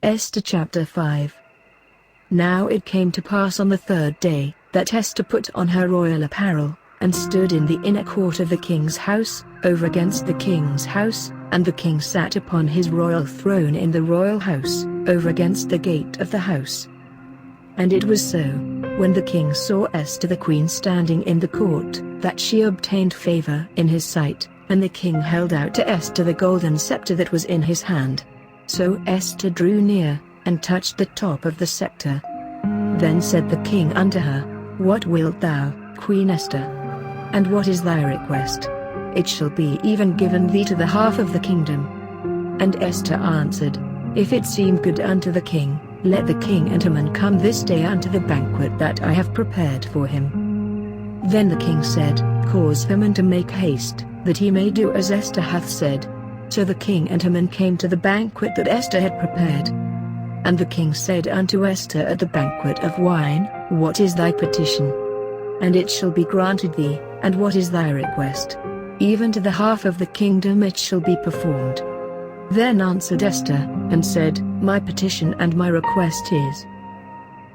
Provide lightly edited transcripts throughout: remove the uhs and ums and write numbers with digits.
Esther chapter 5. Now it came to pass on the third day, that Esther put on her royal apparel, and stood in the inner court of the king's house, over against the king's house, and the king sat upon his royal throne in the royal house, over against the gate of the house. And it was so, when the king saw Esther the queen standing in the court, that she obtained favor in his sight, and the king held out to Esther the golden sceptre that was in his hand. So Esther drew near, and touched the top of the sceptre. Then said the king unto her, What wilt thou, Queen Esther? And what is thy request? It shall be even given thee to the half of the kingdom. And Esther answered, If it seem good unto the king, let the king and Haman come this day unto the banquet that I have prepared for him. Then the king said, Cause Haman to make haste, that he may do as Esther hath said. So the king and Haman came to the banquet that Esther had prepared. And the king said unto Esther at the banquet of wine, What is thy petition? And it shall be granted thee. And what is thy request? Even to the half of the kingdom it shall be performed. Then answered Esther, and said, My petition and my request is,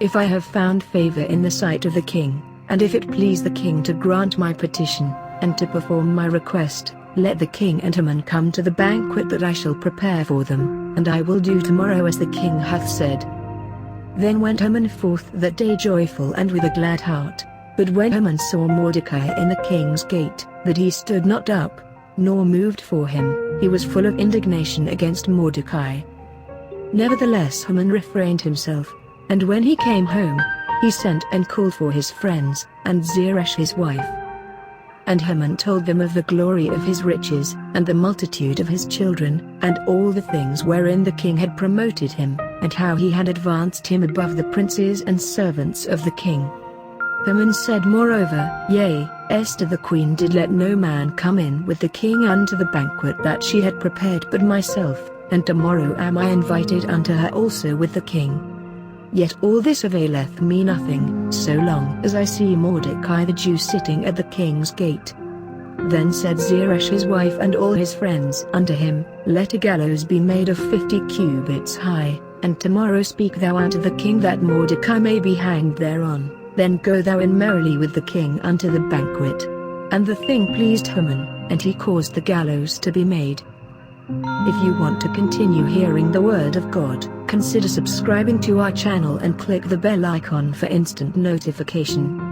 if I have found favor in the sight of the king, and if it please the king to grant my petition, and to perform my request, let the king and Haman come to the banquet that I shall prepare for them, and I will do tomorrow as the king hath said. Then went Haman forth that day joyful and with a glad heart. But when Haman saw Mordecai in the king's gate, that he stood not up, nor moved for him, he was full of indignation against Mordecai. Nevertheless Haman refrained himself, and when he came home, he sent and called for his friends, and Zeresh his wife. And Haman told them of the glory of his riches, and the multitude of his children, and all the things wherein the king had promoted him, and how he had advanced him above the princes and servants of the king. Haman said moreover, Yea, Esther the queen did let no man come in with the king unto the banquet that she had prepared but myself, and tomorrow am I invited unto her also with the king. Yet all this availeth me nothing, so long as I see Mordecai the Jew sitting at the king's gate. Then said Zeresh his wife and all his friends unto him, Let a gallows be made of 50 cubits high, and tomorrow speak thou unto the king that Mordecai may be hanged thereon. Then go thou in merrily with the king unto the banquet. And the thing pleased Haman, and he caused the gallows to be made. If you want to continue hearing the word of God, consider subscribing to our channel and click the bell icon for instant notification.